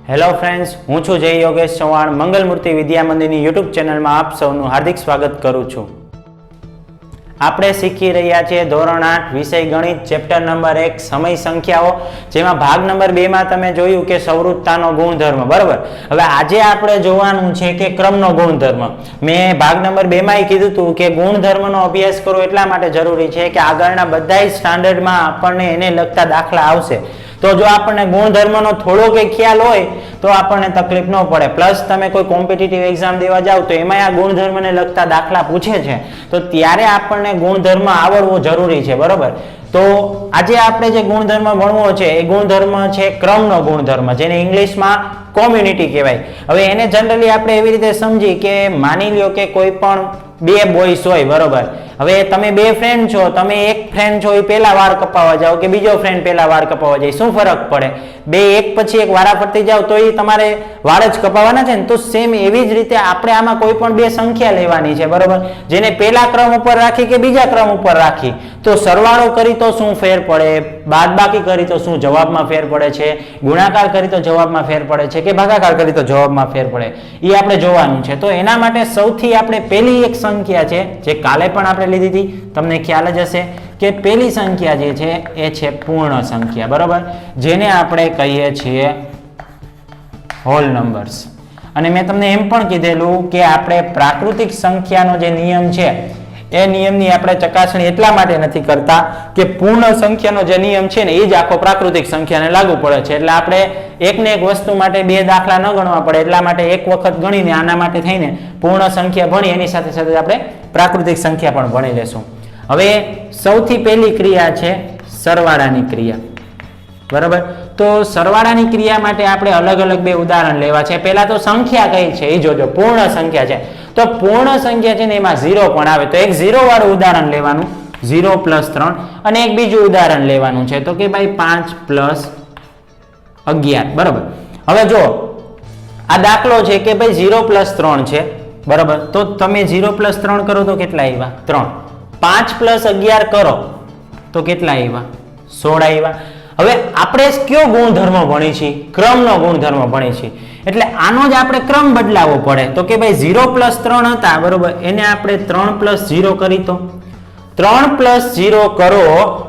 Hello friends, હું છું જય યોગેશ ચૌહાણ. મંગલમૂર્તિ વિદ્યા મંદિરની યુટ્યુબ ચેનલમાં આપ સૌનું હાર્દિક સ્વાગત કરું છું. આપણે શીખી રહ્યા છીએ ધોરણ 8 વિષય ગણિત ચેપ્ટર નંબર 1 સમય સંખ્યાઓ, જેમાં ભાગ નંબર 2 માં તમે જોયું કે સંવૃત્તાનો ગુણધર્મ. બરાબર, હવે આજે આપણે જોવાનું છે કે ક્રમનો ગુણધર્મ. મેં ભાગ નંબર 2 માં કીધું હતું કે ગુણધર્મનો અભ્યાસ કરવો એટલા માટે જરૂરી છે કે આગળના બધા સ્ટાન્ડર્ડમાં આપણને એને લગતા દાખલા આવશે. તો જો આપણને ગુણધર્મનો થોડો કંઈ ખ્યાલ હોય તો આપણને તકલીફ ન પડે. પ્લસ તમે કોઈ કોમ્પિટિટિવ એક્ઝામ દેવા જાઓ તો એમાં આ ગુણધર્મને લગતા દાખલા પૂછે છે, તો ત્યારે આપણને ગુણધર્મ આવડવો જરૂરી છે. બરોબર, તો આજે આપણે જે ગુણધર્મ ભણવો છે એ ગુણધર્મ છે ક્રમનો ગુણધર્મ, જેને ઇંગ્લિશમાં કોમ્યુનિટી કહેવાય. હવે એને જનરલી આપણે એવી રીતે સમજી કે માની લ્યો કે કોઈ પણ બે બોયસ હોય. બરોબર, હવે તમે બે ફ્રેન્ડ છો, તમે એક ફ્રેન્ડ છો એ પહેલા વાળ કપાવવા જાઓ કે બીજો ફ્રેન્ડ પહેલા વાળ કપાવવા જાય, શું ફરક પડે? બે એક પછી એક વારા ફરતી જાઓ તો એ તમારે વાળ જ કપાવવાના છે ને. તો સેમ એવી જ રીતે આપણે આમાં કોઈ પણ બે સંખ્યા લેવાની છે. બરોબર, જેને પહેલા ક્રમ ઉપર રાખી કે બીજા ક્રમ ઉપર રાખી, તો સરવાળો કરી તો શું ફેર પડે, બાદબાકી કરી તો શું જવાબમાં ફેર પડે છે, ગુણાકાર કરી તો જવાબમાં ફેર પડે છે કે ભાગાકાર કરી તો જવાબમાં ફેર પડે, એ આપણે જોવાનું છે. તો એના માટે સૌથી આપણે પહેલી એક સંખ્યા છે જે કાલે પણ આપણે લીધી હતી, તમને ખ્યાલ જ હશે કે પહેલી સંખ્યા જે છે એ છે પૂર્ણ સંખ્યા. બરોબર, જેને આપણે કહીએ છીએ હોલ નંબર્સ. અને મેં તમને એમ પણ કીધેલું કે આપણે પ્રાકૃતિક સંખ્યાનો જે નિયમ છે એ નિયમની આપણે ચકાસણી એટલા માટે નથી કરતા કે પૂર્ણ સંખ્યાનો જે નિયમ છે ને એ જ આખો પ્રાકૃતિક સંખ્યાને લાગુ પડે છે. એટલે આપણે એકને એક વસ્તુ માટે બે દાખલા ન ગણવા પડે એટલા માટે એક વખત ગણીને આના માટે થઈને પૂર્ણ સંખ્યા ભણી એની સાથે સાથે આપણે પ્રાકૃતિક સંખ્યા પણ ભણી લેશું. હવે સૌથી પહેલી ક્રિયા છે સરવાળાની ક્રિયા. બરાબર, તો સરવાળાની ક્રિયા માટે આપણે અલગ અલગ બે ઉદાહરણ લેવા છે. પહેલા તો સંખ્યા કઈ છે એ જોજો, પૂર્ણ સંખ્યા છે. તો પૂર્ણ સંખ્યા છે ને એમાં 0 પણ આવે, તો એક 0 વાળું ઉદાહરણ લેવાનું, 0 + 3. અને એક બીજું ઉદાહરણ લેવાનું છે તો કે ભાઈ 5 + 11. બરાબર, હવે જો આ દાખલો છે કે ભાઈ 0 + 3 છે. બરાબર, તો તમે 0 + 3 કરો તો કેટલા આવ્યા? 3. 5 + 11 કરો તો કેટલા આવ્યા? 16 આવ્યા. હવે આપણે કયો ગુણધર્મ ભણી છીએ? ક્રમનો ગુણધર્મ ભણી છીએ. એટલે આનો જ આપણે ક્રમ બદલાવવો પડે. તો કે ભાઈ 0 + 3 હતા, બરોબર, એને આપણે 3 + 0 કરી, તો 3 + 0 કરો.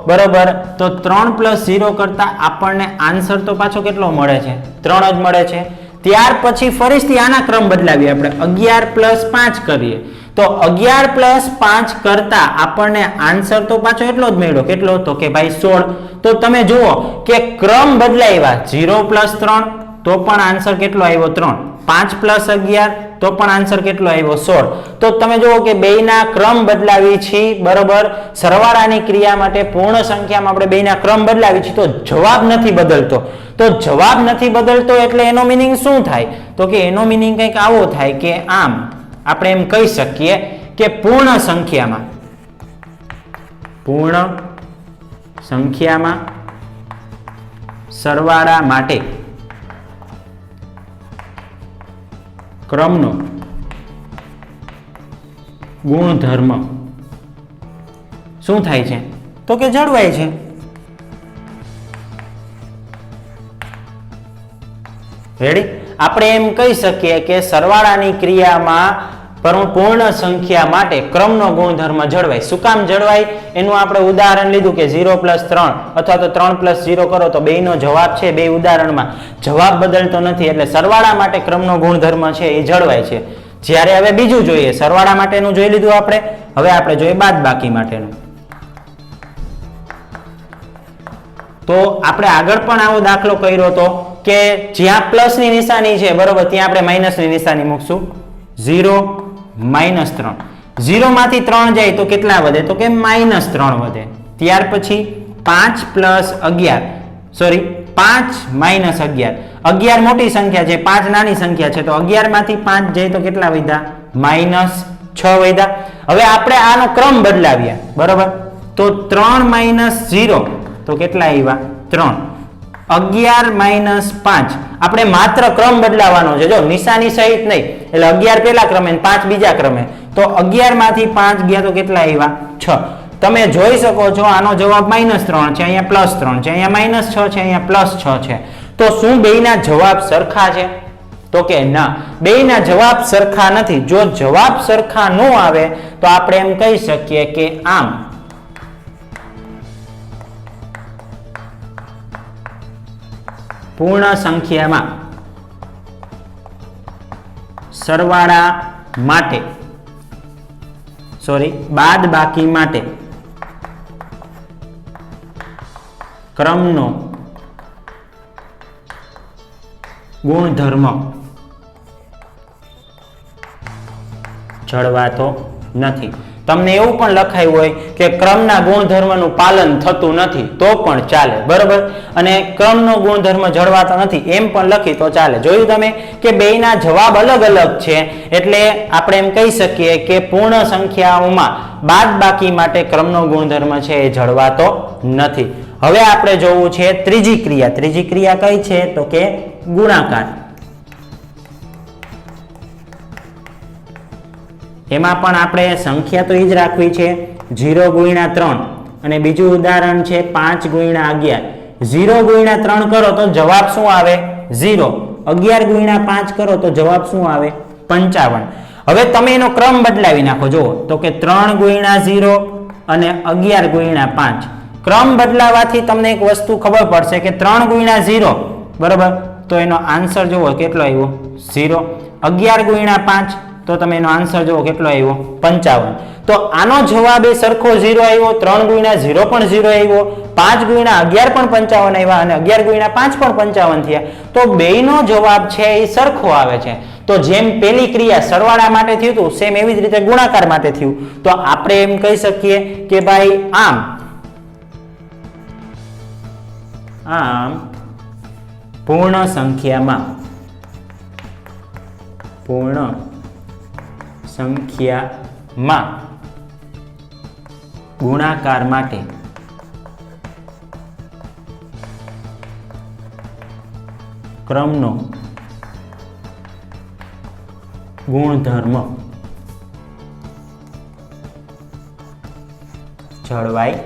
બરોબર, તો 3 + 0 કરતા આપણને આન્સર તો પાછો કેટલો મળે છે? 3 જ મળે છે. ત્યાર પછી ફરીથી આના ક્રમ બદલાવીએ, આપણે 11 + 5 કરીએ તો 11 + 5 કરતા આપણને આન્સર તો પાછો એટલો જ મળ્યો. કેટલો? તો કે ભાઈ 16. તો તમે જુઓ કે ક્રમ બદલાવ્યા. 0 + 3 તો પણ આન્સર કેટલો આવ્યો? 3. 5 + 11 તો પણ આન્સર કેટલો આવ્યો? 16. તો તમે જુઓ કે બેયના ક્રમ બદલાવી છીએ. બરોબર, સરવાળાની ક્રિયા માટે પૂર્ણ સંખ્યામાં આપણે બેયના ક્રમ બદલાવી છીએ, તો જવાબ નથી બદલતો. તો જવાબ નથી બદલતો એટલે એનો મિનિંગ શું થાય? તો કે એનો મિનિંગ કંઈક આવો થાય કે આમ આપણે એમ કહી શકીએ કે પૂર્ણ સંખ્યામાં સરવાળા માટે ક્રમનો ગુણધર્મ શું થાય છે? તો કે જળવાય છે. રેડી? આપણે એમ કહી શકીએ કે સરવાળાની ક્રિયામાં પૂર્ણ સંખ્યા માટે ક્રમનો ગુણધર્મ જળવાય. શું કામ જળવાય? એનું આપણે ઉદાહરણ લીધું કે 0 + 3 અથવા તો 3 + 0 કરો તો બેયનો જવાબ છે, બે ઉદાહરણમાં જવાબ બદલતો નથી. એટલે સરવાળા માટે ક્રમનો ગુણધર્મ છે એ જળવાય છે. જ્યારે હવે બીજું જોઈએ, સરવાળા માટેનું જોઈ લીધું આપણે, હવે આપણે જોઈએ બાદબાકી માટેનું. તો આપણે આગળ પણ આવો દાખલો કર્યો હતો કે જ્યાં પ્લસની નિશાની છે, બરોબર, ત્યાં આપણે માઇનસની નિશાની મૂકશું. 0 - 3. 0 માંથી 3 જાય તો કેટલા વધે? તો કે -3 વધે. ત્યાર પછી 5 + 11, સોરી 5 - 11. 11 મોટી સંખ્યા છે, 5 નાની સંખ્યા છે, તો 11 માંથી 5 જાય તો કેટલા વધ્યા? -6 વધ્યા. હવે આપણે આનો ક્રમ બદલાવ્યા. બરોબર, તો 3 - 0 તો કેટલા આવ્યા? 3. 11 - 5 આપણે માત્ર ક્રમ બદલાવાનો છે, જો નિશાની સહિત નહીં. એટલે 11 પહેલા ક્રમે અને 5 બીજા ક્રમે. તો 11 માંથી 5 ગયા તો કેટલા આવ્યા? 6. તમે જોઈ શકો છો આનો જવાબ -3 છે, અહીંયા +3 છે, અહીંયા -6 છે, અહીંયા +6 છે. તો શું બેયના જવાબ સરખા છે? તો કે ના, બેયના જવાબ સરખા નથી. જો જવાબ સરખા ન આવે તો આપણે એમ કહી શકીએ કે આમ પૂર્ણ સંખ્યામાં સરવાળા માટે બાદબાકી માટે ક્રમનો ગુણધર્મ જળવાતો નથી. તમને એવું પણ લખાયું હોય કે ક્રમના ગુણધર્મનું પાલન થતું નથી તો પણ ચાલે, બરોબર. અને ક્રમનો ગુણધર્મ જળવાતો નથી એમ પણ લખી તો ચાલે. જોયું તમે કે બેયના જવાબ અલગ અલગ છે, એટલે આપણે એમ કહી શકીએ કે પૂર્ણ સંખ્યાઓમાં બાદબાકી માટે ક્રમનો ગુણધર્મ છે એ જળવાતો નથી. હવે આપણે જોવું છે ત્રીજી ક્રિયા. ત્રીજી ક્રિયા કઈ છે? તો કે ગુણાકાર. એમાં પણ આપણે સંખ્યા તો એ જ રાખવી છે 0 ગુણ્યા 3 અને બીજું ઉદાહરણ છે 5 ગુણ્યા 11. 0 ગુણ્યા 3 કરો તો જવાબ શું આવે? 0. 11 ગુણ્યા 5 કરો તો જવાબ શું આવે? 55. હવે તમે એનો ક્રમ બદલાવી નાખો. જુઓ તો કે 3 ગુણ્યા 0 અને 11 ગુણ્યા 5. ક્રમ બદલાવાથી તમને એક વસ્તુ ખબર પડશે કે 3 ગુણ્યા 0, બરોબર, તો એનો આન્સર જુઓ કેટલો આવ્યો? 0. 11 ગુણ્યા 5 તો તમે એનો આન્સર જુઓ કેટલો આવ્યો? 55. તો આનો જવાબ એ સરખો 0 આવ્યો, 3 ગુણ્યા 0 પણ 0 આવ્યો, 5 ગુણ્યા 11 પણ 55 આવ્યા અને 11 ગુણ્યા 5 પણ 55 થયા. તો બેયનો જવાબ છે એ સરખો આવે છે. તો જેમ પેલી ક્રિયા સરવાળા માટે થયું હતું સેમ એવી જ રીતે ગુણાકાર માટે થયું. તો આપણે એમ કહી શકીએ કે ભાઈ આમ પૂર્ણ સંખ્યામાં ગુણાકાર માટે ક્રમનો ગુણધર્મ જળવાય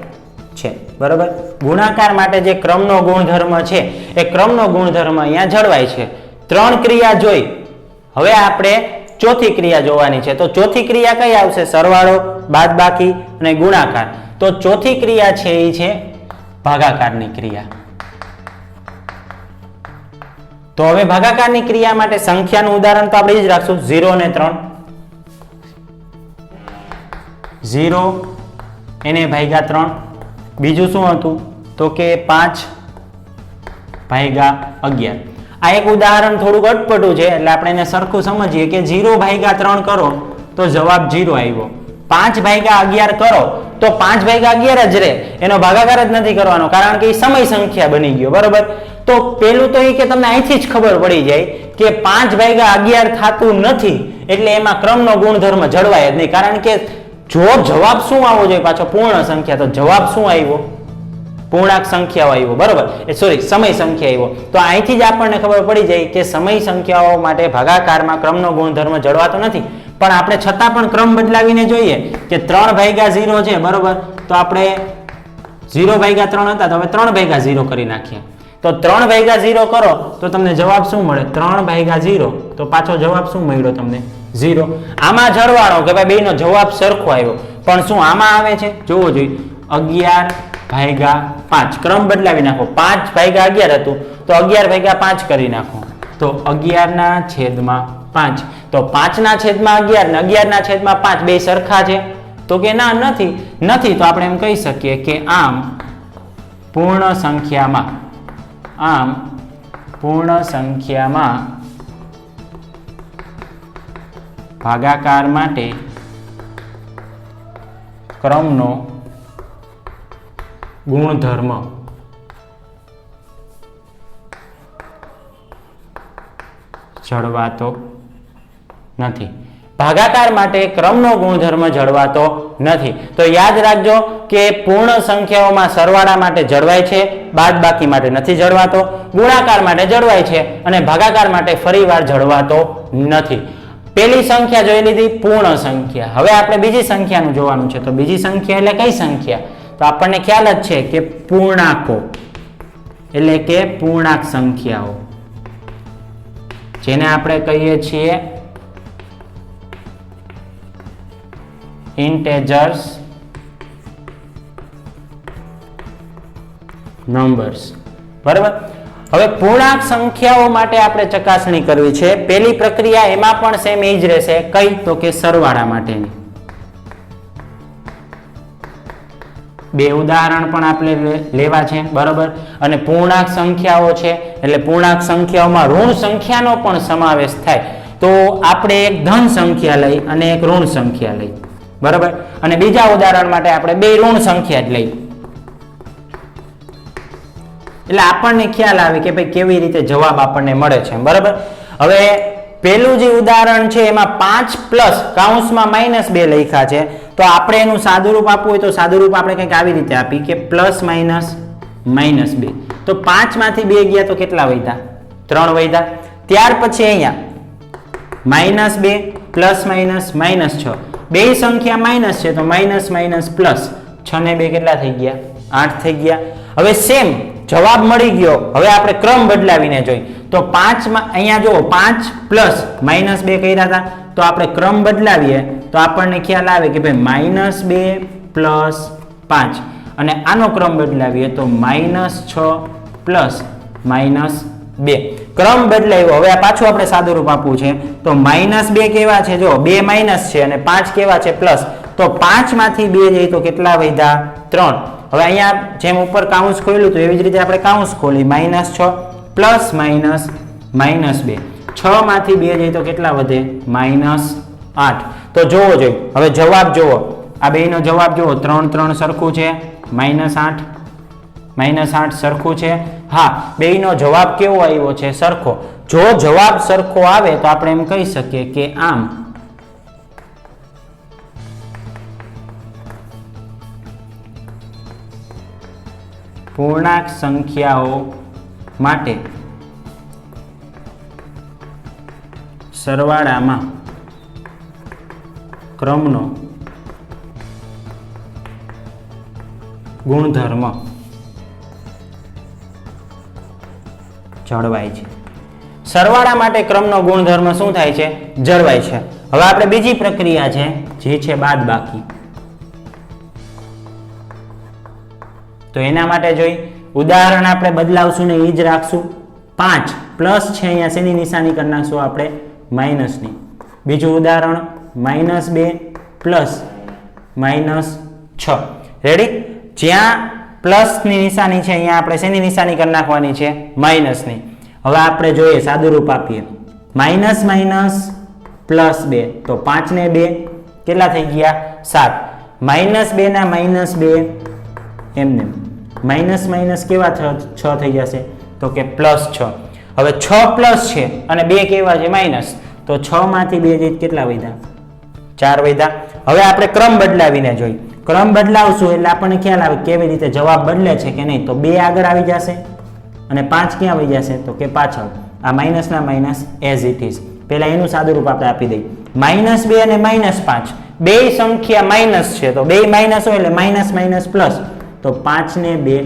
છે, બરોબર. ગુણાકાર માટે જે ક્રમનો ગુણધર્મ છે એ ક્રમનો ગુણધર્મ અહીંયા જળવાય છે. 3 ક્રિયા જોઈ. હવે આપણે ચોથી ક્રિયા જોવાની છે. તો ચોથી ક્રિયા કઈ આવશે? સરવાળો, બાદબાકી અને ગુણાકાર. તો ચોથી ક્રિયા છે એ છે ભાગાકારની ક્રિયા. તો હવે ભાગાકારની ક્રિયા માટે સંખ્યાનું ઉદાહરણ તો આપણે એ જ રાખશું 0 અને 3. 0 એને ભાગ્યા 3. બીજું શું હતું? તો કે 5 ભાગ્યા 11. આ એક ઉદાહરણ થોડુંક અટપટું છે એટલે આપણે એને સરખું સમજીએ કે 0 ભાગ્યા 3 કરો તો જવાબ 0 આવ્યો. 5 ભાગ્યા 11 કરો તો 5 ભાગ્યા 11 જ રહે, એનો ભાગાકાર જ નથી કરવાનો કારણ કે એ સમય સંખ્યા બની ગયો, બરોબર. તો પેલું તો એ કે તમને અહીંથી જ ખબર પડી જાય કે 5 ભાગ્યા 11 થતું નથી એટલે એમાં ક્રમનો ગુણધર્મ જળવાય જ નહીં. કારણ કે જો જવાબ શું આવવો જોઈએ પાછો? પૂર્ણ સંખ્યા. તો જવાબ શું આવ્યો? પૂર્ણાંક સંખ્યાઓ આવ્યો, બરોબર. સમય સંખ્યા આવ્યો. તો અહીંથી જ આપણને ખબર પડી જાય કે સમય સંખ્યાઓ માટે ભાગાકારમાં ક્રમનો ગુણધર્મ જળવાતો નથી. પણ આપણે છતાં પણ ક્રમ બદલાવીને જોઈએ કે 3 ભાગ્યા 0 છે, બરોબર. તો આપણે 0 ભાગ્યા 3 હતા તો હવે 3 ભાગ્યા 0 કરી નાખીએ. તો 3 ભાગ્યા 0 કરો તો તમને જવાબ શું મળે? 3 ભાગ્યા 0. તો પાછો જવાબ શું મળ્યો તમને? 0. આમાં જળવાણો કે ભાઈ બેયનો જવાબ સરખો આવ્યો. પણ શું આમાં આવે છે? જોવો જોઈએ 11 ભાગ્યા 5. ક્રમ બદલાવી નાખો. 5 ભાગ્યા 11 હતું તો 11 ભાગ્યા 5 કરી નાખો. તો 11/5. તો 5/11 ને 11/5 બે સરખા છે? તો કે ના, નથી. તો આપણે એમ કહી શકીએ કે આમ પૂર્ણ સંખ્યામાં ભાગાકાર માટે ક્રમનો ગુણધર્મ જળવાતો નથી. ભાગાકાર માટે ક્રમનો ગુણધર્મ જળવાતો નથી. તો યાદ રાખજો કે પૂર્ણ સંખ્યાઓમાં સરવાળા માટે જળવાય છે, બાદબાકી માટે નથી જળવાતો, ગુણાકાર માટે જળવાય છે અને ભાગાકાર માટે ફરીવાર જળવાતો નથી. પેલી સંખ્યા જોઈ લીધી પૂર્ણ સંખ્યા. હવે આપણે બીજી સંખ્યાનું જોવાનું છે. તો બીજી સંખ્યા એટલે કઈ સંખ્યા? તો આપણને ખ્યાલ જ છે કે પૂર્ણાંકો. એટલે કે પૂર્ણાંક સંખ્યાઓ, જેને આપણે કહીએ છીએ ઇન્ટેજર્સ નંબર્સ. બરાબર. હવે પૂર્ણાંક સંખ્યાઓ માટે આપણે ચકાસણી કરવી છે. પહેલી પ્રક્રિયા એમાં પણ સેમ એ જ રહેશે. કઈ? તો કે સરવાળા માટેની. બે ઉદાહરણ પણ આપણે લેવા છે. બરાબર. અને પૂર્ણાંક સંખ્યાઓ છે એટલે પૂર્ણાંક સંખ્યાઓમાં ઋણ સંખ્યાનો પણ સમાવેશ થાય. તો આપણે એક ધન સંખ્યા લઈ અને એક ઋણ સંખ્યા લઈ. બરાબર. અને બીજા ઉદાહરણ માટે આપણે બે ઋણ સંખ્યા જ લઈ, એટલે આપણને ખ્યાલ આવે કે ભાઈ કેવી રીતે જવાબ આપણને મળે છે. બરાબર. હવે પહેલું જે ઉદાહરણ છે એમાં 5 પ્લસ કૌંસમાં -2 લખ્યા છે. તો આપણે એનું સાદુરૂપ આપવું હોય તો સાદુરૂપ આપણે કંઈક આવી રીતે આપી કે પ્લસ માઇનસ -2. તો 5 માંથી 2 ગયા તો કેટલા વધ્યા? 3 વધ્યા. ત્યાર પછી અહીંયા -2 પ્લસ માઇનસ -6. બે સંખ્યા માઇનસ છે તો માઇનસ માઇનસ પ્લસ 6 ને 2 કેટલા થઈ ગયા? 8 થઈ ગયા. હવે સેમ જવાબ મળી ગયો. હવે આપણે ક્રમ બદલાવીને જોઈ તો 5 માં અહીંયા જો 5 પ્લસ -2 કર્યા હતા, તો આપણે ક્રમ બદલાવીએ તો આપણને ખ્યાલ આવે કે ભાઈ -2 પ્લસ 5, અને આનો ક્રમ બદલાવીએ તો -6 પ્લસ -2. ક્રમ બદલાવ્યો. હવે આ પાછું આપણે સાદુરૂપ આપવું છે તો -2 કેવા છે? જો 2 માઇનસ છે અને 5 કેવા છે? પ્લસ. તો 5 માંથી 2 જાય તો કેટલા વધ્યા? 3. હવે અહીંયા જેમ ઉપર કાઉન્સ ખોલ્યું તો એવી જ રીતે આપણે કાઉન્સ ખોલી -6 પ્લસ -2. 6 માંથી 2 જાય તો કેટલા વધે? -8. તો જોવો જોઈએ. હવે જવાબ જોવો. આ બેનો જવાબ જોવો. 3 3 સરખું છે, -8 સરખું છે. હા, બેનો જવાબ કેવો આવ્યો છે? સરખો. જો જવાબ સરખો આવે તો આપણે એમ કહી શકીએ કે આમ પૂર્ણાંક સંખ્યાઓ માટે સરવાળામાં ક્રમનો ગુણધર્મ જળવાય છે. સરવાળા માટે ક્રમનો ગુણધર્મ શું થાય છે? જળવાય છે. હવે આપણે બીજી પ્રક્રિયા છે જે છે બાદબાકી. તો એના માટે જોઈ ઉદાહરણ આપણે બદલાવશું ને એ જ રાખશું. 5 પ્લસ છે, અહીંયા શેની નિશાની કરી નાખશું આપણે? માઇનસની. બીજું ઉદાહરણ -2 પ્લસ -6. રેડી? જ્યાં પ્લસની નિશાની છે અહીંયા આપણે શેની નિશાની કરી નાખવાની છે? માઇનસની. હવે આપણે જોઈએ સાદુરૂપ આપીએ. માઇનસ માઇનસ +2 તો 5 ને 2 કેટલા થઈ ગયા? 7. -2 ના -2 એમને માઇનસ માઇનસ કેવા 6 થઈ જશે? તો કે +6. હવે 6 પ્લસ છે અને 2 કેવા છે? માઇનસ. તો 6 માંથી 2 જાય કેટલા વધ્યા? 4 વધ્યા. હવે આપણે ક્રમ બદલાવીને જોઈ. ક્રમ બદલાવશું એટલે આપણને ખ્યાલ આવે કેવી રીતે જવાબ બદલે છે કે નહીં. તો 2 આગળ આવી જશે અને 5 ક્યાં આવી જશે? તો કે પાછળ. આ માઇનસ ના માઇનસ એઝ ઇટ ઇઝ. પહેલા એનું સાદુરૂપ આપણે આપી દઈએ. -2 અને -5 બે સંખ્યા માઇનસ છે, તો બે માઇનસ હોય એટલે માઇનસ માઇનસ પ્લસ. તો 5 ને 2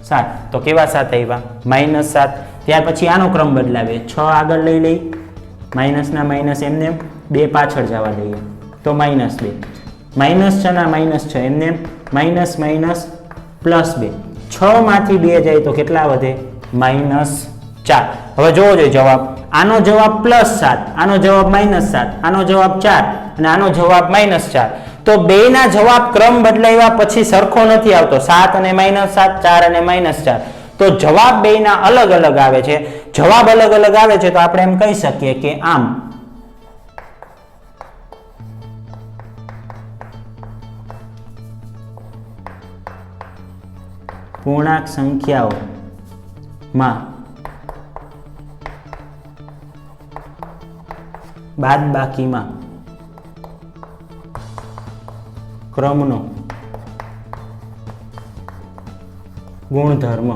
7. તો કેવા 7 આવ્યા? -7. ત્યાર પછી આનો ક્રમ બદલાવીએ. 6 આગળ લઈ લઈ, માઇનસ ના માઇનસ એમને 2 પાછળ જવા દઈએ તો -2. -6 ના -6 એમને માઇનસ માઇનસ +2. 6 માંથી 2 જાય તો કેટલા વધે? -4. હવે જોવો જોઈએ જવાબ. આનો જવાબ +7, આનો જવાબ -7, આનો જવાબ 4 અને આનો જવાબ -4. તો બેના જવાબ ક્રમ બદલાવ્યા પછી સરખો નથી આવતો. 7 અને -7, 4 અને -4. તો જવાબ બેના અલગ અલગ આવે છે. જવાબ અલગ અલગ આવે છે તો આપણે એમ કહી શકીએ કે આમ પૂર્ણાંક સંખ્યાઓમાં બાદબાકીમાં ક્રમનો ગુણધર્મ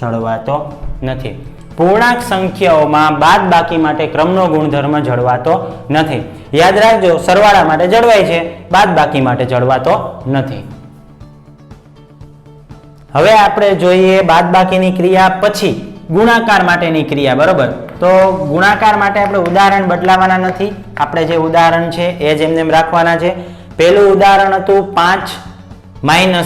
જળવાતો નથી. પૂર્ણાંક સંખ્યાઓમાં બાદબાકી માટે ક્રમનો ગુણધર્મ જળવાતો નથી. યાદ રાખજો, સરવાળા માટે જળવાય છે, બાદબાકી માટે જળવાતો નથી. હવે આપણે જોઈએ બાદબાકીની ક્રિયા પછી ગુણાકાર માટેની ક્રિયા. બરોબર, તો ગુણાકાર માટે આપણે ઉદાહરણ બદલાવાના નથી. આપણે જે ઉદાહરણ છે એ જ એમને રાખવાના છે. પહેલું ઉદાહરણ હતું 5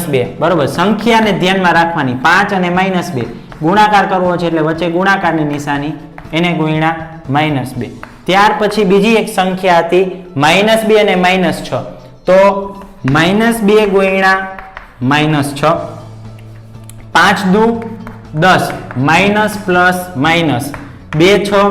- 2. બરોબર, સંખ્યાને ધ્યાનમાં રાખવાની. 5 અને -2 ગુણાકાર કરવો છે એટલે વચ્ચે ગુણાકારની નિશાની, એને ગુણ્યા -2. ત્યાર પછી બીજી એક સંખ્યા હતી -2 અને -6. તો -2 ગુણ્યા -6, 5 દુ 10, minus plus minus, 2 6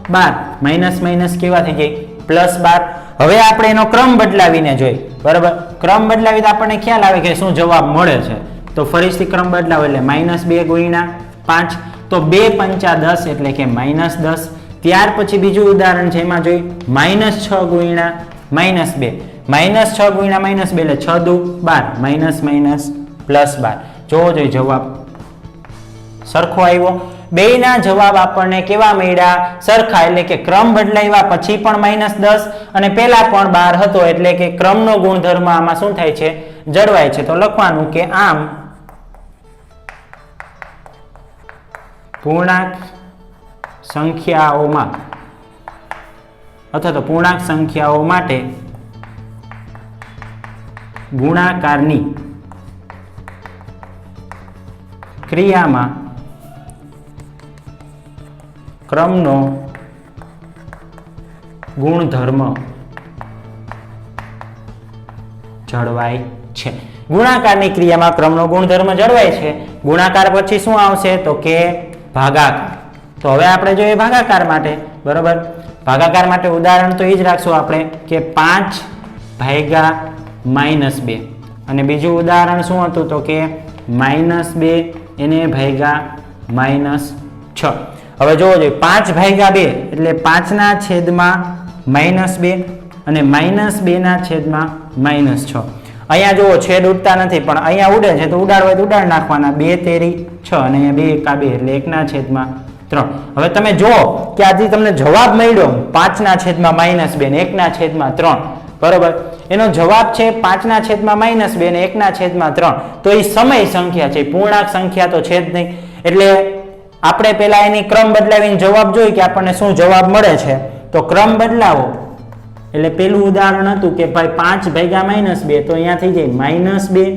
12, minus minus કેવા થઈ જાય? +12. હવે આપણે એનો ક્રમ બદલાવીને જોઈ. બરાબર, ક્રમ બદલાવી તો આપણને ખ્યાલ આવે કે શું જવાબ મળે છે. તો ફરીથી ક્રમ બદલાવો એટલે -2 ગુણ્યા 5, તો 2 5 10 એટલે કે -10. ત્યાર પછી બીજું ઉદાહરણ છે, એમાં જોઈ -6 ગુણ્યા -2, -6 ગુણ્યા -2 એટલે 6 દુ 12, માઇનસ માઇનસ +12. જોવો જોઈએ જવાબ સરખો આવ્યો. બેયના જવાબ આપણને કેવા મળ્યા? સરખા. એટલે કે ક્રમ બદલાવ્યા પછી પણ -10 અને પહેલા પણ 12 હતો, એટલે કે ક્રમનો ગુણધર્મ આમાં શું થાય છે? જળવાય છે. તો લખવાનું કે આમ પૂર્ણાંક સંખ્યાઓમાં અથવા તો પૂર્ણાંક સંખ્યાઓ માટે ગુણાકારની ક્રિયામાં ક્રમનો ગુણધર્મ જળવાય છે. ગુણાકારની ક્રિયામાં ક્રમનો ગુણધર્મ જળવાય છે. ગુણાકાર પછી શું આવશે? તો કે ભાગાકાર. તો હવે આપણે જોઈએ ભાગાકાર માટે. બરોબર, ભાગાકાર માટે ઉદાહરણ તો એ જ રાખશું આપણે કે 5 ભાગ્યા -2. અને બીજું ઉદાહરણ શું હતું? તો કે -2 એને ભાગ્યા -6. હવે જોવો જોઈએ 5 ભાગ્યા 2 એટલે 5 ના છેદમાં -2 અને -2 ના છેદમાં -6. અહીંયા જુઓ છેદ ઉડતા નથી, પણ અહીંયા ઉડે છે તો ઉડાડવા હોય તો ઉડાડ નાખવાના. 2 તેરી 6 અને 2 એકા 2 એટલે 1 ના છેદમાં 3. હવે તમે જુઓ કે આજે તમને જવાબ મળ્યો 5 ના છેદમાં -2 ને 1 ના છેદમાં 3. બરોબર, એનો જવાબ છે 5 ના છેદમાં -2 અને 1 ના છેદમાં 3. તો એ સમય સંખ્યા છે, પૂર્ણાંક સંખ્યા તો છે જ નહીં. એટલે આપણે પેલા એની ક્રમ બદલાવીને જવાબ જોઈ કે આપણને શું જવાબ મળે છે. તો ક્રમ બદલાવો એટલે પેલું ઉદાહરણ હતું કે ભાઈ 5 ભાગ્યા -2, તો અહીંયા થઈ જાય -2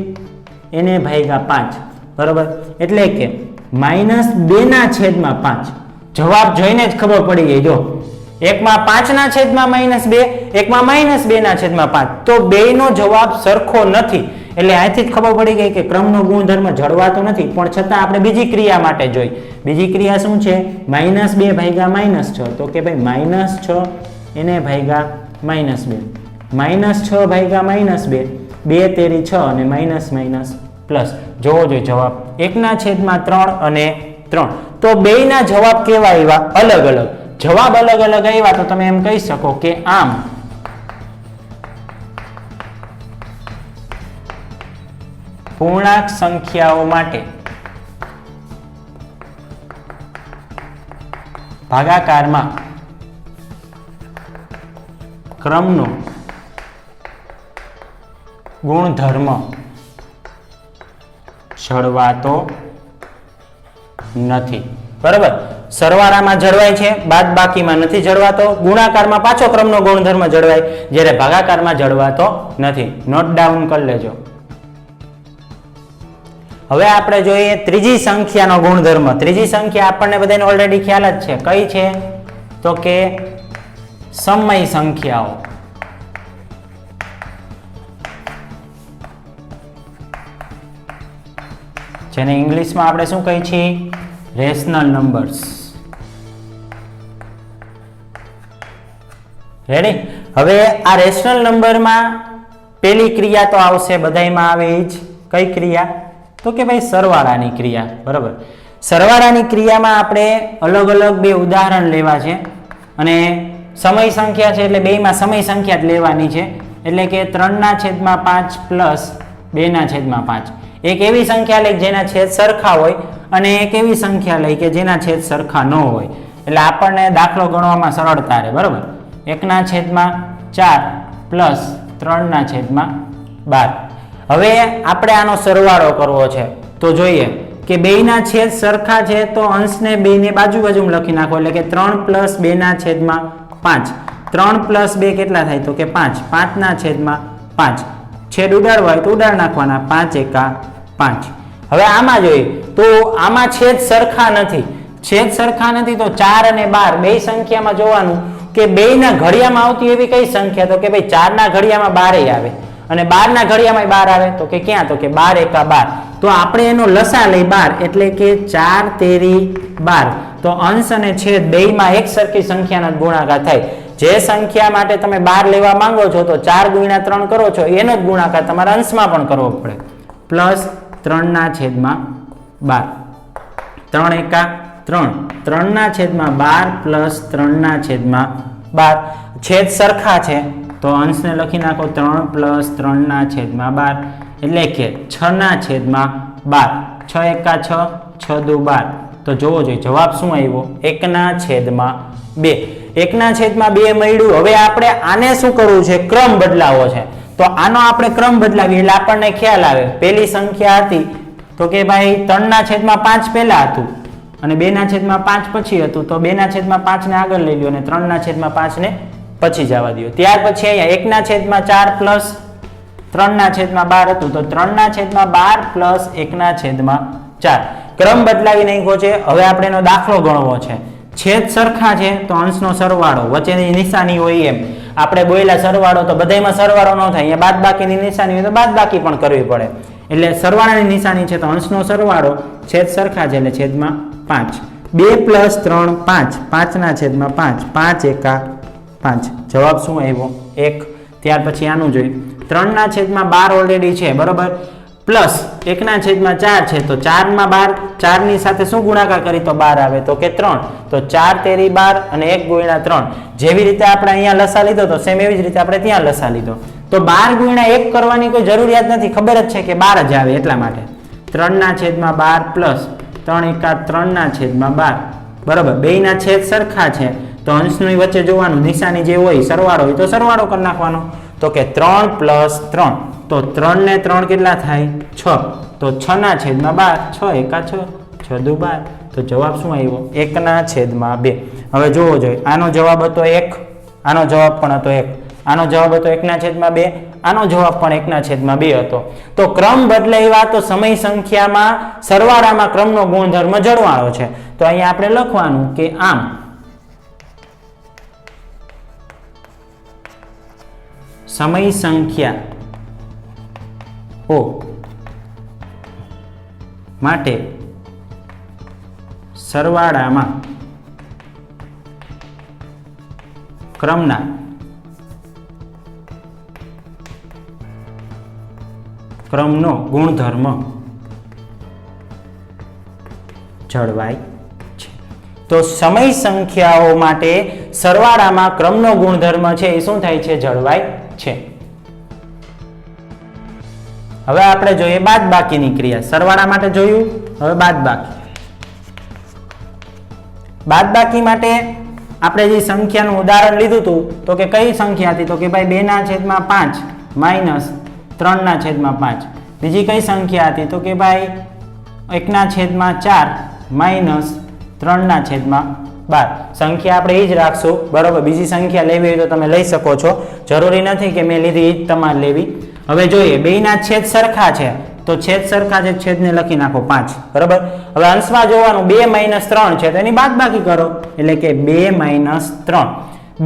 એને ભાગ્યા 5. બરોબર, એટલે કે -2 ના છેદમાં 5. જવાબ જોઈને જ ખબર પડી ગઈ. જો એકમાં 5 ના છેદમાં -2, એકમાં -2 ના છેદમાં 5. તો બેયનો જવાબ સરખો નથી. એટલે અહીંથી જ ખબર પડી ગઈ કે ક્રમનો ગુણધર્મ જળવાતો નથી. પણ છતાં આપણે બીજી ક્રિયા માટે જોઈ. બીજી ક્રિયા શું છે? -2 ભાગ્યા -6. તો કે ભાઈ -6 એને ભાગ્યા -2, -6 ભાગ્યા -2, 2 તેરી 6 અને માઇનસ માઇનસ પ્લસ. જોવો જોઈએ જવાબ 1 ના છેદમાં 3 અને 3. તો બેયના જવાબ કેવા આવ્યા? અલગ અલગ. જવાબ અલગ અલગ આવ્યા તો તમે એમ કહી શકો કે આમ પૂર્ણાંક સંખ્યાઓ માટે ભાગાકારમાં ક્રમનો ગુણધર્મ જળવાતો નથી. બરાબર, સરવાળામાં જળવાય છે, બાદબાકીમાં નથી જળવાતો. ગુણાકારમાં પાછો ક્રમનો ગુણધર્મ જળવાય, જ્યારે ભાગાકારમાં જળવાતો નથી. નોટ ડાઉન કરી લેજો. હવે આપણે જોઈએ ત્રીજી સંખ્યાનો ગુણધર્મ. ત્રીજી સંખ્યા આપણને બધાને ઓલરેડી ખ્યાલ જ છે. કઈ છે? તો કે સમય સંખ્યાઓ. જેને ઇંગ્લિશમાં આપણે શું કહીએ છીએ? Rational numbers. રેડી? હવે આ રેશનલ નંબરમાં પેલી ક્રિયા તો આવશે, બધાયમાં આવે એ જ. કઈ ક્રિયા? તો કે ભાઈ સરવાળાની ક્રિયા. બરાબર, સરવાળાની ક્રિયામાં આપણે અલગ અલગ બે ઉદાહરણ લેવા છે અને સમય સંખ્યા છે એટલે બેયમાં સમય સંખ્યા જ લેવાની છે. એટલે કે 3/5 પ્લસ 2/5. એક એવી સંખ્યા લઈ જેના છેદ સરખા હોય અને એક એવી સંખ્યા લઈ કે જેના છેદ સરખા ન હોય. એટલે આપણને દાખલો ગણવામાં સરળતા રહે. બરાબર, 1/5 4 પ્લસ 3/12. હવે આપણે આનો સરવાળો કરવો છે તો જોઈએ કે બેયના છેદ સરખા છે તો અંશને બેયને બાજુ બાજુમાં લખી નાખો એટલે કે 3 પ્લસ 2/5. 3 પ્લસ 2 કેટલા થાય તો કે 5. 5/5. છેદ ઉડાડવા હોય તો ઉડાડ નાખવાના. 5 એકા 5. હવે આમાં જોઈએ તો આમાં છેદ સરખા નથી. છેદ સરખા નથી તો 4 અને 12 બે સંખ્યામાં જોવાનું કે બેયના ઘડિયામાં આવતી એવી કઈ સંખ્યા તો કે ભાઈ 4 ના ઘડિયામાં 12 આવે અને 12 ના ઘડિયામાં 12 આવે તો કે ક્યાં તો કે 12 એકા 12. તો આપણે એનો લસા લઈ 12 એટલે કે 4 તેરી 12. તો અંશ અને છેદ બેયમાં એક સરખી સંખ્યાનો ગુણાકાર થાય. જે સંખ્યા માટે તમે 12 લેવા માંગો છો તો 4 ગુણ્યા 3 કરો છો એનો જ ગુણાકાર તમારા અંશમાં પણ કરવો પડે. પ્લસ 3/12. 3 એકા 3. 3/12 પ્લસ 3/12. છેદ સરખા છે તો અંશને લખી નાખો 3 પ્લસ 3/12 એટલે કે 6/12. 6 એકા 6, 6 દુ 12. તો જોવો જોઈએ જવાબ શું આવ્યો 1/2. 1/2 મળ્યું. હવે આપણે આને શું કરવું છે ક્રમ બદલાવો છે તો આનો આપણે ક્રમ બદલાવીએ એટલે આપણને ખ્યાલ આવે. પહેલી સંખ્યા હતી તો કે ભાઈ 3/5 પહેલા હતું અને 2/5 પછી હતું તો 2/5 ને આગળ લઈ લ્યો અને 3/5 ને પછી જવા દો. ત્યાર પછી અહીંયા 1/4 પ્લસ 3/12 હતું તો 3/12 પ્લસ 1/4. ક્રમ બદલાવી નાખ્યો છે. હવે આપણે એનો દાખલો ગણવો છે. છેદ સરખા છે તો અંશનો સરવાળો વચ્ચેની નિશાની હોય એમ આપણે બોલ્યા સરવાળો તો બધાયમાં સરવાળો ન થાય. અહીંયા બાદબાકીની નિશાની હોય તો બાદબાકી પણ કરવી પડે એટલે સરવાળાની નિશાની છે તો અંશનો સરવાળો છેદ સરખા છે એટલે છેદમાં 5. 2 પ્લસ 3 5. 5/5. 5 એકા 5. જવાબ શું આવ્યો 1. ત્યાર પછી આનું જોઈએ 3/12 ઓલરેડી છે બરોબર પ્લસ 1/4 છે તો 4/12 4 ની સાથે શું ગુણાકાર કરી તો 12 આવે તો કે 3. તો 4 તેરી 12 અને 1 ગુણ્યા 3. જેવી રીતે આપણે અહીંયા લસા લીધો તો સેમ એવી જ રીતે આપણે ત્યાં લસા લીધો તો 12 ગુણ્યા 1 કરવાની કોઈ જરૂરિયાત નથી. ખબર જ છે કે 12 જ આવે એટલા માટે 3/12 પ્લસ 3 એકા 3/12 બરોબર. બેયના છેદ સરખા છે તો અંશની વચ્ચે જોવાનું નિશાની જે હોય સરવાળો હોય તો સરવાળો કરી નાખવાનો તો કે 3 પ્લસ 3 તો 3 ને 3 કેટલા થાય 6 તો 6/12. 6 એકા 6, 6 દુ 12. તો જવાબ શું આવ્યો 1/2. હવે જોવો જોઈએ આનો જવાબ હતો 1, આનો જવાબ પણ હતો 1, આનો જવાબ હતો 1/2, આનો જવાબ પણ 1/2 હતો. તો ક્રમ બદલાવ્યા તો સમય સંખ્યામાં સરવાળામાં ક્રમનો ગુણધર્મ જળવાયો છે. તો અહીંયા આપણે લખવાનું કે આમ સમય સંખ્યા ઓ માટે સરવાળામાં ક્રમના ક્રમનો ગુણધર્મ જળવાય છે. તો સમય સંખ્યાઓ માટે સરવાળામાં ક્રમનો ગુણધર્મ છે એ શું થાય છે જળવાય છે. હવે આપણે જોઈએ બાદબાકીની ક્રિયા. સરવાળા માટે જોયું. હવે બાદબાકી માટે આપણે જે સંખ્યાનું ઉદાહરણ લીધું હતું તો કે કઈ સંખ્યા હતી તો કે ભાઈ 2/5 માઇનસ 3/5. બીજી કઈ સંખ્યા હતી તો કે ભાઈ 1/4 માઇનસ 3/12. સંખ્યા આપણે એ જ રાખશું બરોબર. બીજી સંખ્યા લેવી હોય તો તમે લઈ શકો છો, જરૂરી નથી કે મેં લીધી એ જ તમારે લેવી. હવે જોઈએ બેયના છેદ સરખા છે તો છેદ સરખા છે છેદને લખી નાખો 5 બરોબર. હવે અંશમાં જોવાનું 2 - 3 છે તો એની બાદબાકી કરો એટલે કે 2 - 3.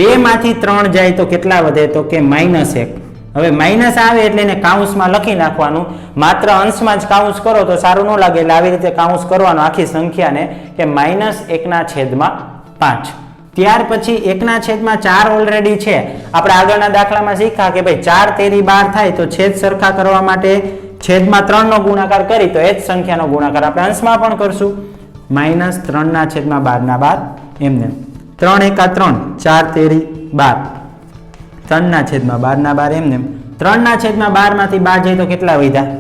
2 માંથી 3 જાય તો કેટલા વધે તો કે -1. હવે માઇનસ આવે એટલે એને કાઉન્સમાં લખી નાખવાનું. માત્ર અંશમાં જ કાઉન્સ કરો તો સારું ન લાગે એટલે આવી રીતે કાઉન્સ કરવાનું આખી સંખ્યાને કે -1/5. ત્યાર પછી 1/4 ઓલરેડી છે. આપણે આગળના દાખલામાં શીખ્યા કે ભાઈ 4 તેરી 12 થાય તો છેદ સરખા કરવા માટે છેદમાં 3 નો ગુણાકાર કરી તો એ જ સંખ્યાનો ગુણાકાર આપણે અંશમાં પણ કરશું. -3/12 એમને 3 એકા 3, 4 તેરી 12. 3/12 એમને 3/12 માંથી 12 જાય તો કેટલા વધ્યા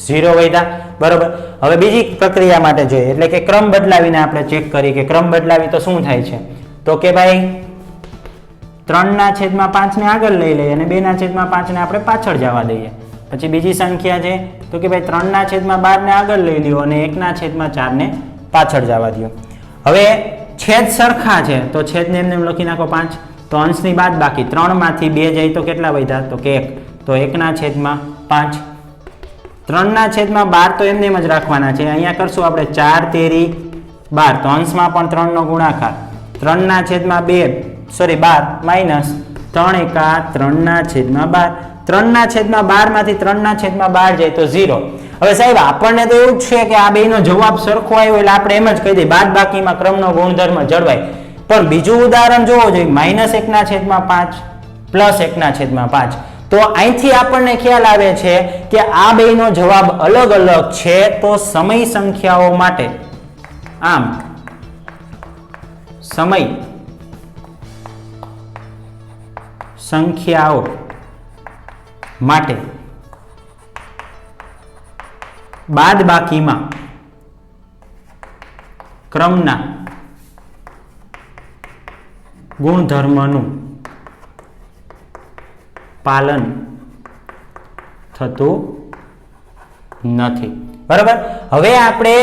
0 વધ્યા બરોબર. હવે બીજી પ્રક્રિયા માટે જોઈએ એટલે કે ક્રમ બદલાવીને આપણે ચેક કરી કે ક્રમ બદલાવી તો શું થાય છે તો કે ભાઈ 3/5 ને આગળ લઈ લઈએ અને 2/5 ને આપણે પાછળ જવા દઈએ. પછી બીજી સંખ્યા છે તો કે ભાઈ 3/12 ને આગળ લઈ લ્યો અને 1/4 ને પાછળ જવા દો. હવે છેદ સરખા છે તો છેદને એમને એમ લખી નાખો 5. તો અંશની બાદ બાકી 3 માંથી 2 જાય તો કેટલા વધ્યા તો કે 1. તો 1/5. 3/12 તો એમને એમ જ રાખવાના છે. અહીંયા કરશું આપણે 4 તેરી 12. તો અંશમાં પણ 3 નો ગુણાકાર. 3/12 માઇનસ 3 એકા 3/12. 3/12 માંથી 3/12 જાય તો 0. હવે સાહેબ આપણને તો એવું જ છે કે આ બેનો જવાબ સરખો આવ્યો એટલે આપણે એમ જ કહી દઈએ બાદ બાકીમાં ક્રમનો ગુણધર્મ જળવાય. પણ બીજું ઉદાહરણ જોવો જોઈએ -1/5 પ્લસ 1/5. તો અહીંથી આપણને ખ્યાલ આવે છે કે આ બેનો જવાબ અલગ અલગ છે. તો સમય સંખ્યાઓ માટે આમ સમય સંખ્યાઓ માટે બાદબાકીમાં ક્રમના ગુણધર્મનું પાલન થતું નથી. બરાબર. હવે આપણે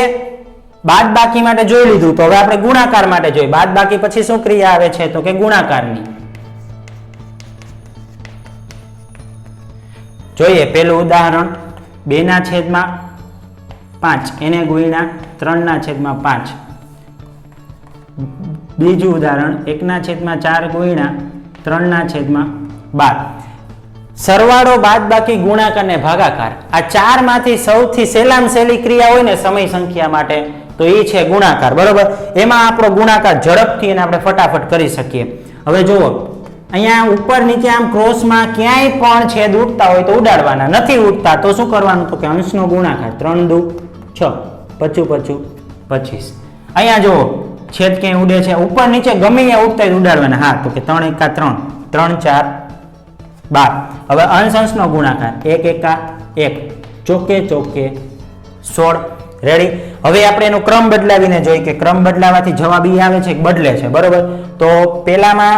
બાદબાકી માટે જોઈ લીધું તો હવે આપણે ગુણાકાર માટે જોઈએ. બાદબાકી પછી શું ક્રિયા આવે છે તો કે ગુણાકારની. જોઈએ પેલું ઉદાહરણ 2/5 એને ગુણ્યા 3/5. બીજું ઉદાહરણ 1/4 ગુણ્યા 3/12. સરવાળો બાદબાકી ગુણાકાર ને ભાગાકાર આ ચાર માંથી સૌથી સહેલામાં સહેલી ક્રિયા હોય ને સમય સંખ્યા માટે તો એ છે ગુણાકાર. બરોબર. એમાં આપણો ગુણાકાર ઝડપથી અને આપણે ફટાફટ કરી શકીએ. હવે જુઓ અહીંયા ઉપર નીચે આમ ક્રોસમાં ક્યાંય પણ છેદ ઉડતા હોય તો ઉડાડવાના. નથી ઉડતા તો શું કરવાનું તો કે અંશનો ગુણાકાર. 3 દુ 6 25 25. અહીંયા જુઓ છેદ ક્યાંય ઉડે છે ઉપર નીચે ગમે ત્યાં ઉડતા હોય ઉડાડવાના. હા તો કે 3 એકા 3 3 4 12. હવે અંશનો ગુણાકાર 1 એકા 1 ચોકે ચોકે 16. રેડી. હવે આપણે એનો ક્રમ બદલાવીને જોઈએ કે ક્રમ બદલાવાથી જવાબ ઈ આવે છે કે બદલે છે. બરોબર. તો પેલામાં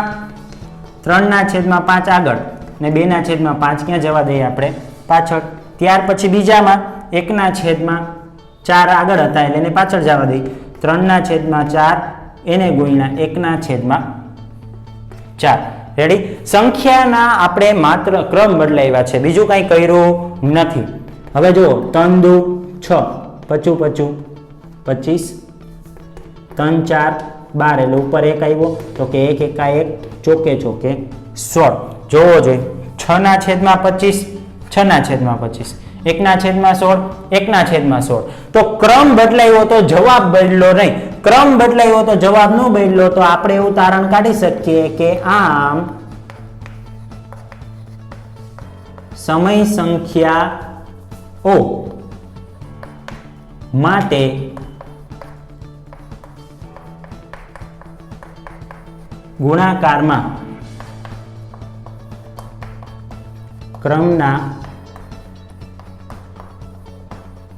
3/5 આગળ ને 2/5 ક્યાં જવા દઈએ આપણે પાછળ. ત્યાર પછી બીજામાં 1/4 આગળ હતા એટલે એને પાછળ જવા દઈએ. 3/4 એને ગુણ્યા 1/4. રેડી. સંખ્યાના આપણે માત્ર ક્રમ બદલાવ્યા છે, બીજું કઈ કર્યું નથી. હવે જુઓ 3 દુ 6 25 25 3 4 12 એટલે ઉપર 1 આવ્યો તો કે 1 એકા 1 ચોકે ચોકે 16. જોવો જોઈએ 6/25 6/25 1/16 1/16. તો ક્રમ બદલાયો તો જવાબ બદલો નહીં. ક્રમ બદલાયો તો જવાબ ન બદલો તો આપણે એવું તારણ કાઢી શકીએ કે આમ સમય સંખ્યાઓ માટે ગુણાકારમાં ક્રમના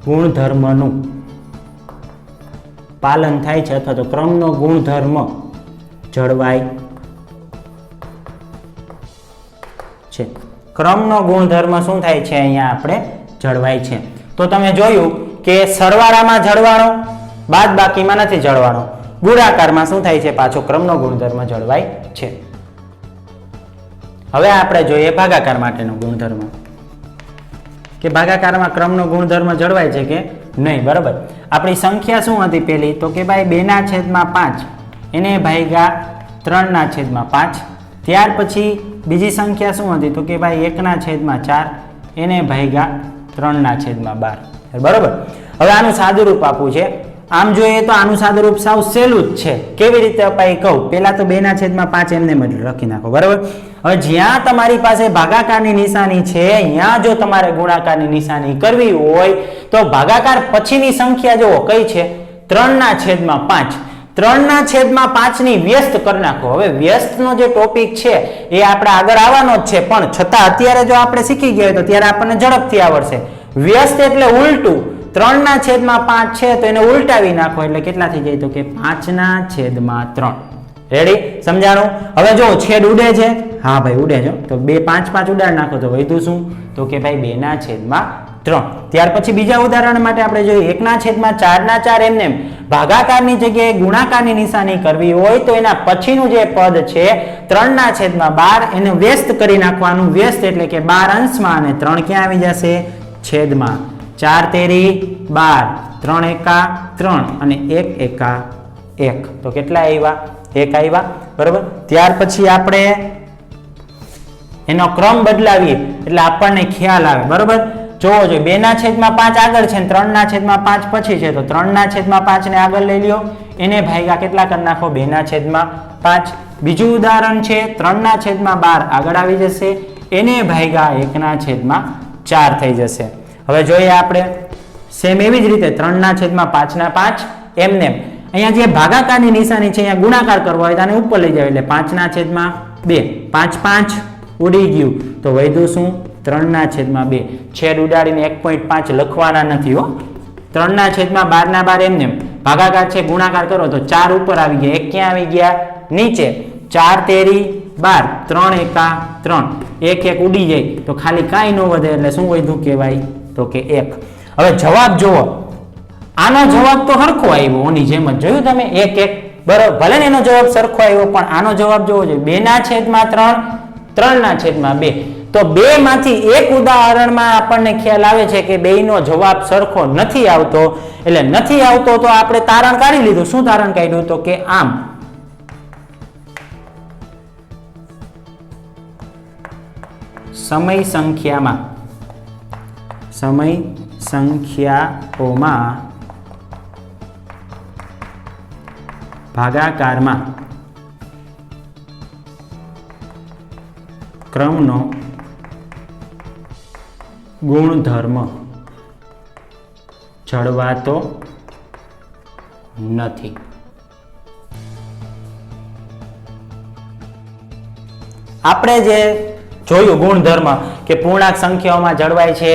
ગુણધર્મનું પાલન થાય છે અથવા તો ક્રમનો ગુણધર્મ જળવાય છે. ક્રમનો ગુણધર્મ શું થાય છે અહીંયા આપણે જળવાય છે. તો તમે જોયું કે સરવાળામાં જળવાણો બાદબાકીમાં નથી જળવાણો. ગુણાકારમાં શું થાય છે પાછો ક્રમનો ગુણધર્મ જળવાય છે. હવે આપણે જોઈએ ભાગાકાર માટેનો ગુણધર્મ કે ભાગાકારમાં ક્રમનો ગુણધર્મ જળવાય છે કે નહીં. બરાબર. આપણી સંખ્યા શું હતી પેલી તો કે ભાઈ 2/5 એને ભાગ્યા 3/5. ત્યાર પછી બીજી સંખ્યા શું હતી તો કે ભાઈ 1/4 એને ભાગ્યા 3/12. બરોબર. હવે આનું સાદુરૂપ આપવું છે. આમ જોઈએ તો આનું સાદુરૂપ સાવ સહેલું જ છે. કેવી રીતે અપાય કહું. પેલા તો 2/5 એમને લખી નાખો. બરાબર. હવે જ્યાં તમારી પાસે ભાગાકારની નિશાની છે અહીંયા જો તમારે ગુણાકારની નિશાની કરવી હોય તો ભાગાકાર પછીની સંખ્યા જુઓ કઈ છે 3/5. 3/5 ની વ્યસ્ત કરી નાખો. હવે વ્યસ્તનો જે ટોપિક છે એ આપણે આગળ આવવાનો જ છે પણ છતાં અત્યારે જો આપણે શીખી ગયા તો ત્યારે આપણને ઝડપથી આવડશે. વ્યસ્ત એટલે ઉલટું. 3/5 છે તો એને ઉલટાવી નાખો એટલે કેટલા થઈ જાય તો કે 5/3. રેડી? સમજાણું? હવે જો છેદ ઉડે છે, હા ભાઈ ઉડે છે, તો 2 5 5 ઉડાડ નાખો તો વધ્યું શું? તો કે ભાઈ 2/3. ત્યાર પછી બીજા ઉદાહરણ માટે આપણે જોઈએ 1/4 એમને ભાગાકારની જગ્યાએ ગુણાકારની નિશાની કરવી હોય તો એના પછીનું જે પદ છે 3/12 એને વ્યસ્ત કરી નાખવાનું. વ્યસ્ત એટલે કે 12 અંશમાં અને 3 ક્યાં આવી જશે? છેદમાં. 4 તેરી 12, 3 એકા 3 અને 1 એકા 1. તો કેટલા આવ્યા? 1 આવ્યા. બરોબર. ત્યાર પછી આપણે એનો ક્રમ બદલાવીએ એટલે આપણને ખ્યાલ આવે. બરોબર. જોવો જોઈએ 2/5 આગળ છે ને 3/5 પછી છે, તો 3/5 ને આગળ લઈ લ્યો, એને ભાગ્યા કેટલા કરી નાખો? 2/5. બીજું ઉદાહરણ છે 3/12 આગળ આવી જશે, એને ભાગ્યા 1/4 થઈ જશે. હવે જોઈએ આપણે સેમ એવી જ રીતે 3/5 એમને અહીંયા જે ભાગાકારની નિશાની છે અહીંયા ગુણાકાર કરવો હોય તો આને ઉપર લઈ જાવ એટલે 5/2. 5 5 ઉડી ગયું તો વધ્યું શું? 3/2. છેદ ઉડાડીને 1.5 લખવાના નથી હો. 3/12 એમને ભાગાકાર છે, ગુણાકાર કરો તો 4 ઉપર આવી ગયા, 1 ક્યાં આવી ગયા? નીચે. 4 તેરી 12, 3 એકા 3, 1 1 ઉડી જાય તો ખાલી કાંઈ ન વધે એટલે શું વધ્યું કહેવાય? તો કે 1. હવે જવાબ જુઓ, આનો જવાબ તો સરખો આવ્યો, ઓની જેમ જ જોયું તમે 1 1. બરાબર, ભલે ને એનો જવાબ સરખો આવ્યો પણ આનો જવાબ જોવો જોઈએ 2/3, 3/2. તો 2 માંથી એક ઉદાહરણમાં આપણને ખ્યાલ આવે છે કે બેયનો જવાબ સરખો નથી આવતો. એટલે નથી આવતો તો આપણે તારણ કાઢી લીધું. શું તારણ કાઢ્યું? તો કે આમ સમય સંખ્યાઓમાં ભાગાકારમાં ક્રમનો ગુણધર્મ જળવાતો નથી. આપણે જે જોયું ગુણધર્મ કે પૂર્ણાંક સંખ્યાઓમાં જળવાય છે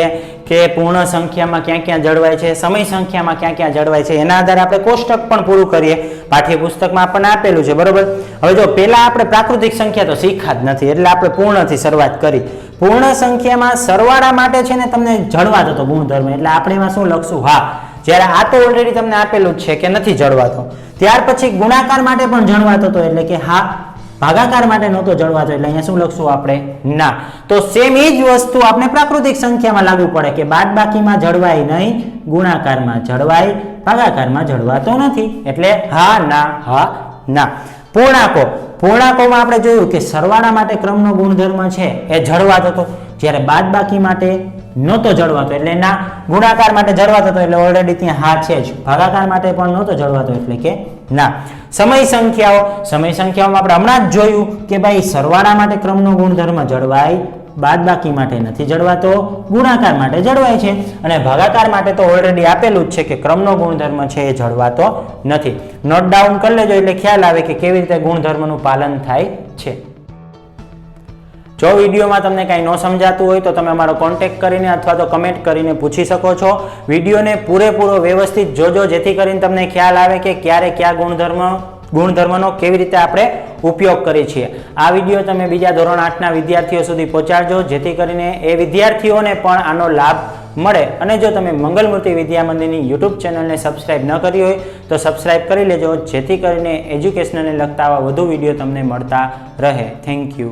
કે પૂર્ણ સંખ્યામાં ક્યાં ક્યાં જળવાય છે, સમય સંખ્યામાં ક્યાં ક્યાં જળવાય છે, એના આધારે આપણે કોષ્ટક પણ પૂરું કરીએ. પાઠ્યપુસ્તકમાં આપણને આપેલું છે. બરોબર. હવે જો પેલા આપણે પ્રાકૃતિક સંખ્યા તો શીખા જ નથી એટલે આપણે પૂર્ણથી શરૂઆત કરી. પૂર્ણ સંખ્યામાં સરવાળા માટે છે ને તમને જળવાતો હતો ગુણધર્મ, એટલે આપણે એમાં શું લખશું? હા. જ્યારે આ તો ઓલરેડી તમને આપેલું જ છે કે નથી જળવાતો. ત્યાર પછી ગુણાકાર માટે પણ જળવાતો હતો એટલે કે હા. ભાગાકાર માટે નહોતો જળવાતો એટલે અહીંયા શું લખશું આપણે? ના. તો સેમ એ જ વસ્તુ આપણે પ્રાકૃતિક સંખ્યામાં લાગુ પડે કે બાદબાકીમાં જળવાય નહીં, ગુણાકારમાં જળવાય, ભાગાકારમાં જળવાતો નથી. એટલે હા ના, હા ના. પૂર્ણાંકોમાં આપણે જોયું કે સરવાળા માટે ક્રમનો ગુણધર્મ છે એ જળવાતો હતો, જ્યારે બાદબાકી માટે નહોતો જળવાતો એટલે ના. ગુણાકાર માટે જળવાતો હતો એટલે ઓલરેડી ત્યાં હા છે જ. ભાગાકાર માટે પણ નહોતો જળવાતો એટલે કે ના. સમય સંખ્યાઓમાં આપણે હમણાં જ જોયું કે ભાઈ સરવાળા માટે ક્રમનો ગુણધર્મ જળવાય, બાદબાકી માટે નથી જળવાતો, ગુણાકાર માટે જળવાય છે, અને ભાગાકાર માટે તો ઓલરેડી આપેલું જ છે કે ક્રમનો ગુણધર્મ છે એ જળવાતો નથી. નોટ ડાઉન કરી લેજો એટલે ખ્યાલ આવે કે કેવી રીતે ગુણધર્મનું પાલન થાય છે. જો વિડીયોમાં તમને કાંઈ ન સમજાતું હોય તો તમે અમારો કોન્ટેક્ટ કરીને અથવા તો કમેન્ટ કરીને પૂછી શકો છો. વિડીયોને પૂરેપૂરો વ્યવસ્થિત જોજો જેથી કરીને તમને ખ્યાલ આવે કે ક્યારે કયા ગુણધર્મનો કેવી રીતે આપણે ઉપયોગ કરીએ છીએ. આ વિડીયો તમે બીજા ધોરણ 8ના વિદ્યાર્થીઓ સુધી પહોંચાડજો જેથી કરીને એ વિદ્યાર્થીઓને પણ આનો લાભ મળે. અને જો તમે મંગલમૂર્તિ વિદ્યા મંદિરની યુટ્યુબ ચેનલને સબસ્ક્રાઇબ ન કરી હોય તો સબસ્ક્રાઇબ કરી લેજો જેથી કરીને એજ્યુકેશનને લગતા આવા વધુ વિડીયો તમને મળતા રહે. Thank you.